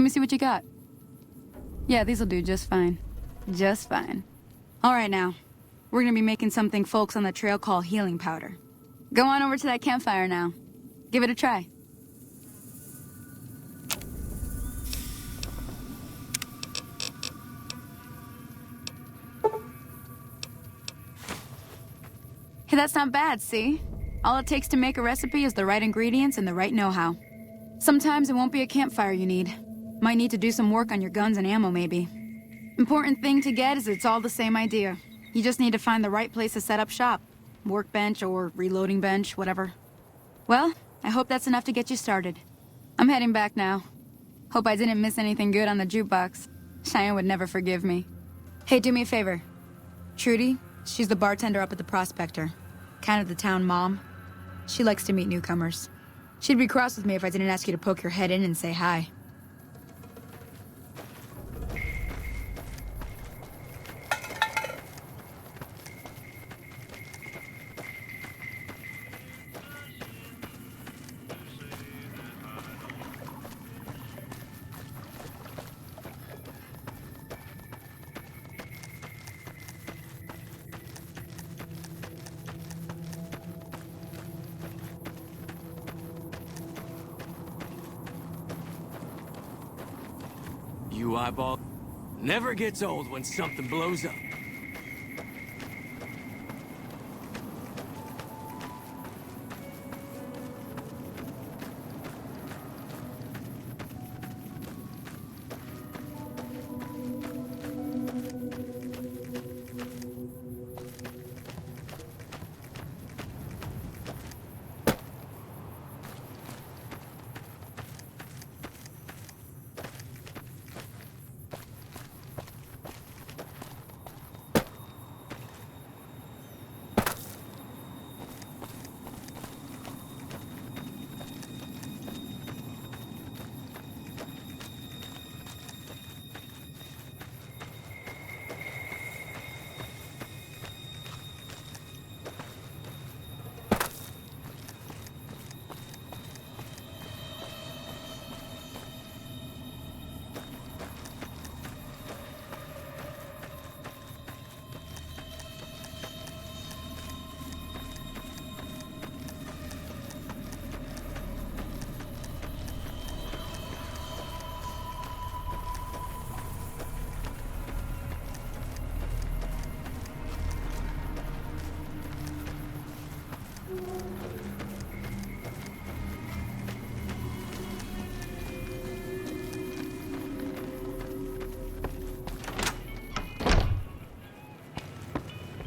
me see what you got. Yeah, these'll do just fine. Just fine. All right now. We're gonna be making something folks on the trail call healing powder. Go on over to that campfire now. Give it a try. Hey, that's not bad, see? All it takes to make a recipe is the right ingredients and the right know-how. Sometimes it won't be a campfire you need. Might need to do some work on your guns and ammo, maybe. Important thing to get is it's all the same idea. You just need to find the right place to set up shop. Workbench or reloading bench, whatever. Well, I hope that's enough to get you started. I'm heading back now. Hope I didn't miss anything good on the jukebox. Cheyenne would never forgive me. Hey, do me a favor. Trudy, she's the bartender up at the Prospector. Kind of the town mom. She likes to meet newcomers. She'd be cross with me if I didn't ask you to poke your head in and say hi. You eyeball never gets old when something blows up.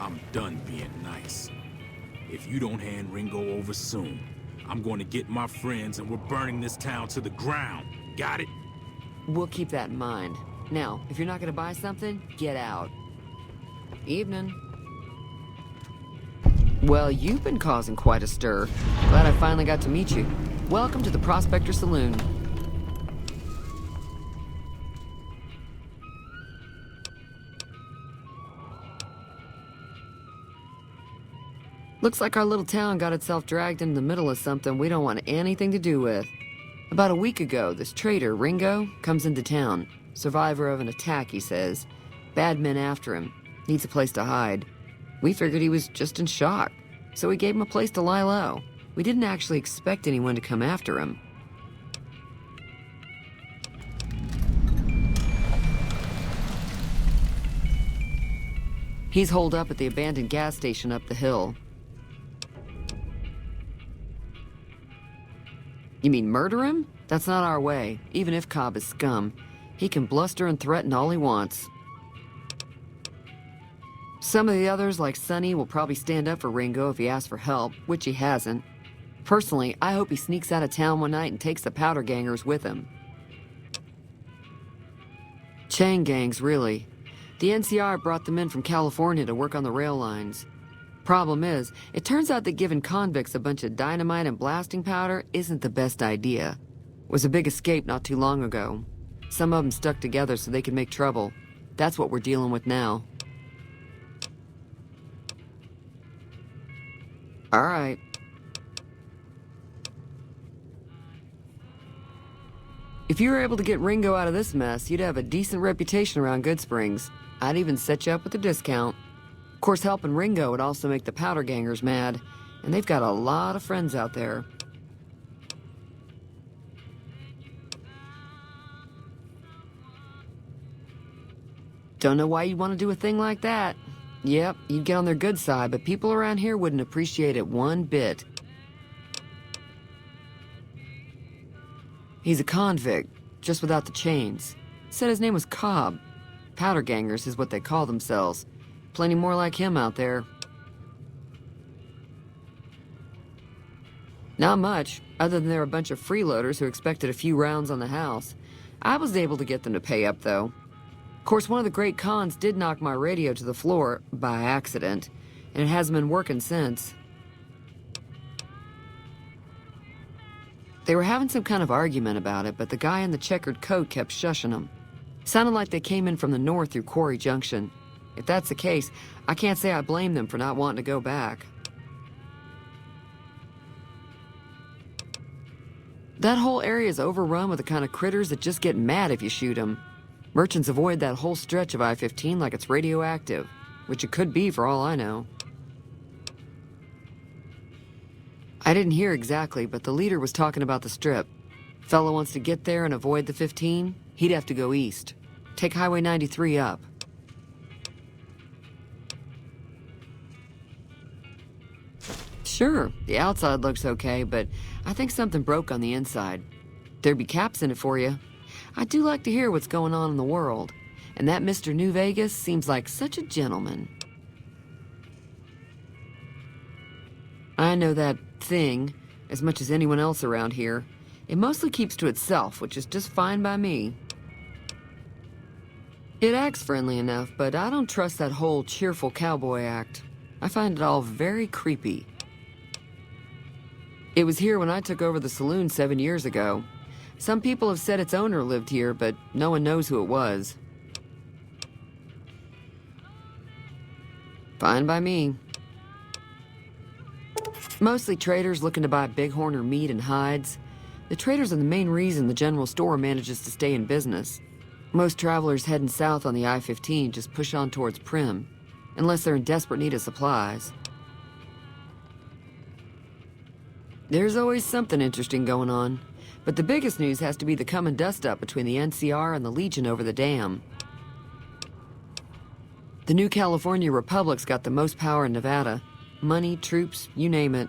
I'm done being nice. If you don't hand Ringo over soon, I'm going to get my friends and we're burning this town to the ground. Got it? We'll keep that in mind. Now, if you're not gonna buy something, get out. Evening. Well, you've been causing quite a stir. Glad I finally got to meet you. Welcome to the Prospector Saloon. Looks like our little town got itself dragged into the middle of something we don't want anything to do with. About a week ago, this traitor, Ringo, comes into town. Survivor of an attack, he says. Bad men after him. Needs a place to hide. We figured he was just in shock, so we gave him a place to lie low. We didn't actually expect anyone to come after him. He's holed up at the abandoned gas station up the hill. You mean murder him? That's not our way, even if Cobb is scum. He can bluster and threaten all he wants. Some of the others, like Sanni, will probably stand up for Ringo if he asks for help, which he hasn't. Personally, I hope he sneaks out of town one night and takes the powder gangers with him. Chain gangs, really. The NCR brought them in from California to work on the rail lines. Problem is, it turns out that giving convicts a bunch of dynamite and blasting powder isn't the best idea. It was a big escape not too long ago. Some of them stuck together so they could make trouble. That's what we're dealing with now. All right. If you were able to get Ringo out of this mess, you'd have a decent reputation around Goodsprings. I'd even set you up with a discount. Of course, helping Ringo would also make the powder gangers mad, and they've got a lot of friends out there. Don't know why you'd want to do a thing like that. Yep, you'd get on their good side, but people around here wouldn't appreciate it one bit. He's a convict, just without the chains. Said his name was Cobb. Powder gangers is what they call themselves. Plenty more like him out there. Not much, other than they're a bunch of freeloaders who expected a few rounds on the house. I was able to get them to pay up, though. Of course, one of the great cons did knock my radio to the floor, by accident, and it hasn't been working since. They were having some kind of argument about it, but the guy in the checkered coat kept shushing them. Sounded like they came in from the north through Quarry Junction. If that's the case, I can't say I blame them for not wanting to go back. That whole area is overrun with the kind of critters that just get mad if you shoot them. Merchants avoid that whole stretch of I-15 like it's radioactive, which it could be for all I know. I didn't hear exactly, but the leader was talking about the strip. Fellow wants to get there and avoid the 15, he'd have to go east. Take Highway 93 up. Sure, the outside looks okay, but I think something broke on the inside. There'd be caps in it for you. I do like to hear what's going on in the world, and that Mr. New Vegas seems like such a gentleman. I know that thing as much as anyone else around here. It mostly keeps to itself, which is just fine by me. It acts friendly enough, but I don't trust that whole cheerful cowboy act. I find it all very creepy. It was here when I took over the saloon 7 years ago. Some people have said its owner lived here, but no one knows who it was. Fine by me. Mostly traders looking to buy bighorn meat and hides. The traders are the main reason the general store manages to stay in business. Most travelers heading south on the I-15 just push on towards Prim, unless they're in desperate need of supplies. There's always something interesting going on, but the biggest news has to be the coming dust-up between the NCR and the Legion over the dam. The new California Republic's got the most power in Nevada. Money, troops, you name it.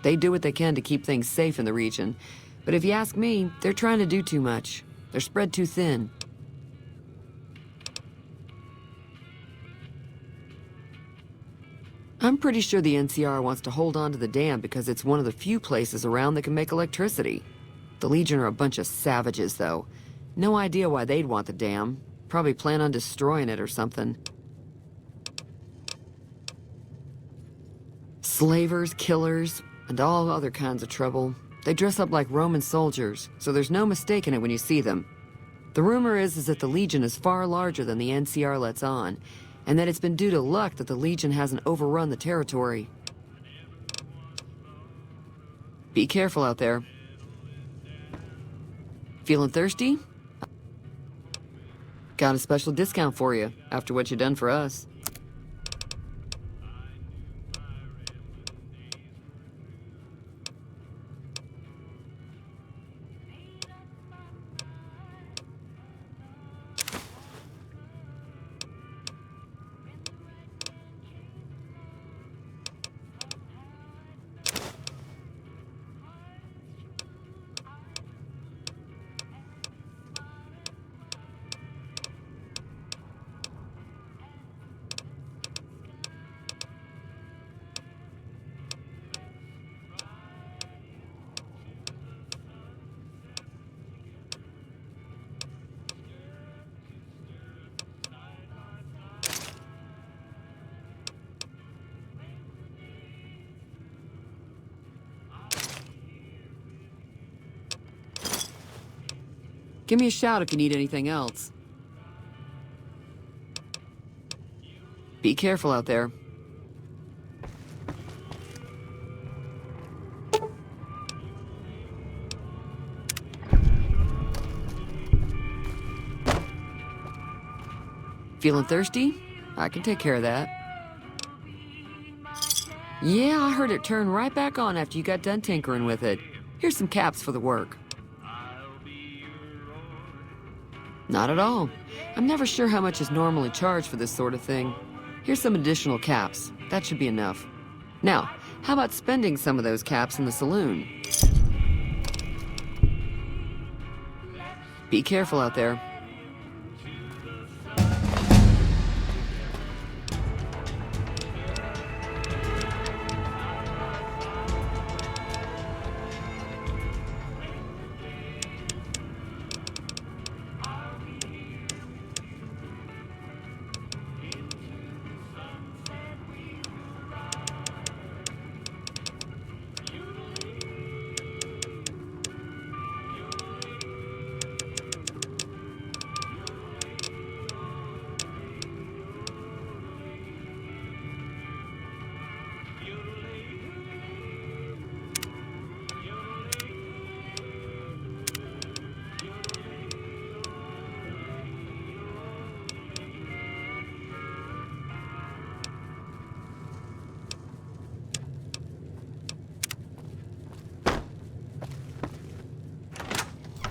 They do what they can to keep things safe in the region, but if you ask me, they're trying to do too much. They're spread too thin. I'm pretty sure the NCR wants to hold on to the dam because it's one of the few places around that can make electricity. The Legion are a bunch of savages, though. No idea why they'd want the dam. Probably plan on destroying it or something. Slavers, killers, and all other kinds of trouble. They dress up like Roman soldiers, so there's no mistaking it when you see them. The rumor is that the Legion is far larger than the NCR lets on, and that it's been due to luck that the Legion hasn't overrun the territory. Be careful out there. Feeling thirsty? Got a special discount for you, after what you've done for us. Give me a shout if you need anything else. Be careful out there. Feeling thirsty? I can take care of that. Yeah, I heard it turn right back on after you got done tinkering with it. Here's some caps for the work. Not at all. I'm never sure how much is normally charged for this sort of thing. Here's some additional caps. That should be enough. Now, how about spending some of those caps in the saloon? Be careful out there.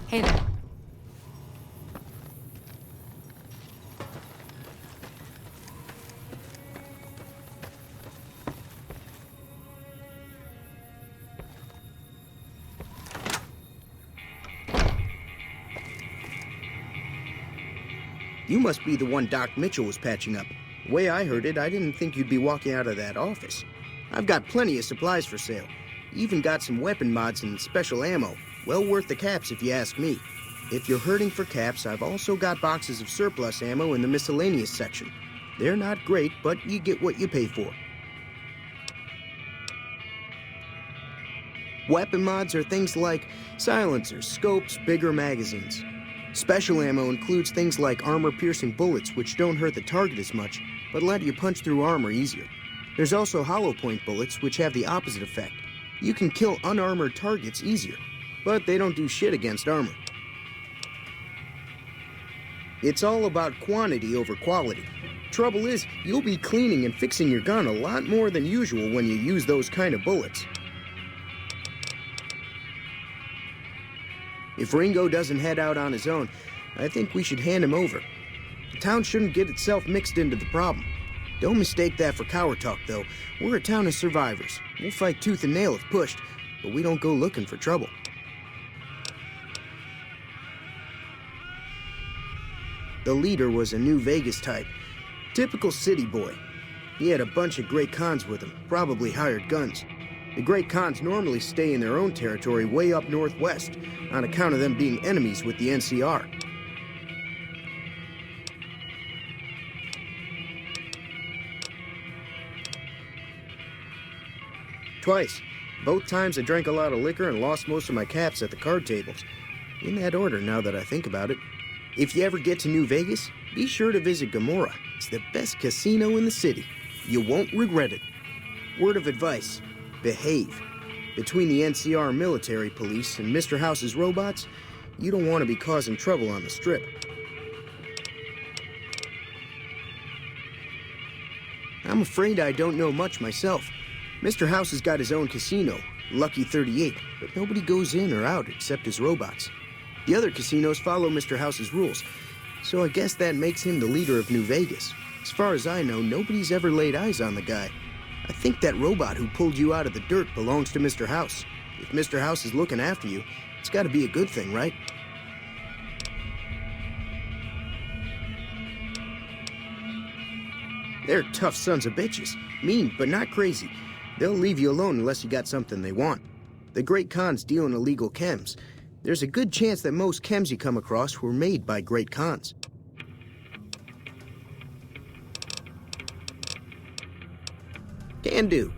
Hey there. You must be the one Doc Mitchell was patching up. The way I heard it, I didn't think you'd be walking out of that office. I've got plenty of supplies for sale. Even got some weapon mods and special ammo. Well worth the caps if you ask me. If you're hurting for caps, I've also got boxes of surplus ammo in the miscellaneous section. They're not great, but you get what you pay for. Weapon mods are things like silencers, scopes, bigger magazines. Special ammo includes things like armor-piercing bullets, which don't hurt the target as much, but let you punch through armor easier. There's also hollow point bullets, which have the opposite effect. You can kill unarmored targets easier, but they don't do shit against armor. It's all about quantity over quality. Trouble is, you'll be cleaning and fixing your gun a lot more than usual when you use those kind of bullets. If Ringo doesn't head out on his own, I think we should hand him over. The town shouldn't get itself mixed into the problem. Don't mistake that for coward talk, though. We're a town of survivors. We'll fight tooth and nail if pushed, but we don't go looking for trouble. The leader was a New Vegas type. Typical city boy. He had a bunch of Great Khans with him, probably hired guns. The Great Khans normally stay in their own territory way up northwest, on account of them being enemies with the NCR. Twice. Both times I drank a lot of liquor and lost most of my caps at the card tables. In that order, now that I think about it. If you ever get to New Vegas, be sure to visit Gomorrah. It's the best casino in the city. You won't regret it. Word of advice, behave. Between the NCR military police and Mr. House's robots, you don't want to be causing trouble on the strip. I'm afraid I don't know much myself. Mr. House has got his own casino, Lucky 38, but nobody goes in or out except his robots. The other casinos follow Mr. House's rules, so I guess that makes him the leader of New Vegas. As far as I know, nobody's ever laid eyes on the guy. I think that robot who pulled you out of the dirt belongs to Mr. House. If Mr. House is looking after you, it's got to be a good thing, right? They're tough sons of bitches. Mean, but not crazy. They'll leave you alone unless you got something they want. The Great Khans deal in illegal chems. There's a good chance that most chems you come across were made by Great Khans. Can do.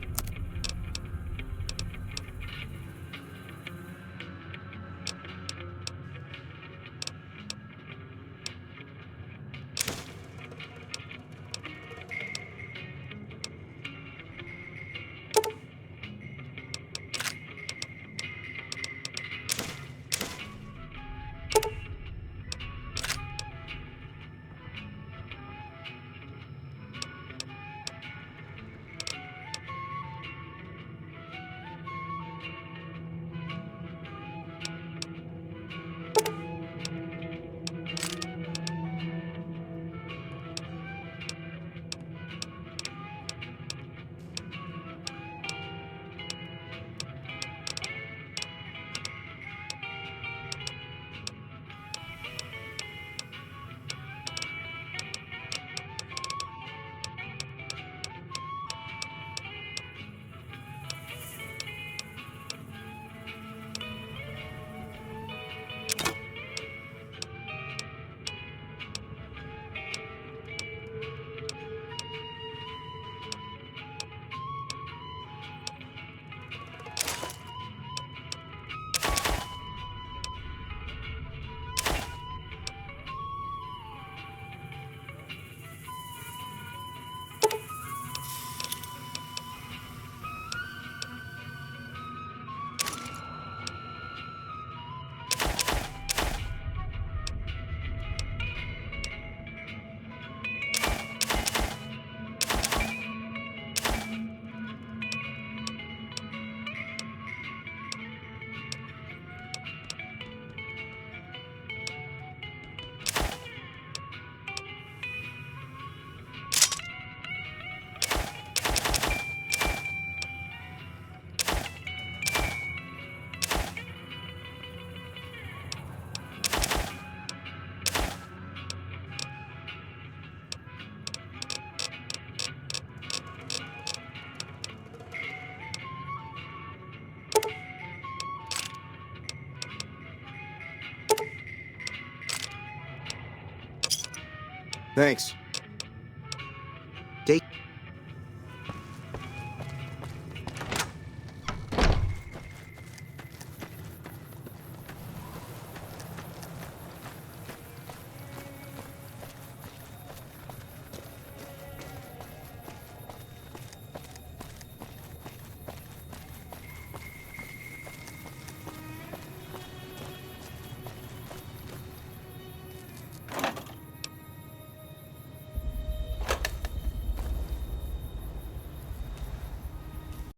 Thanks.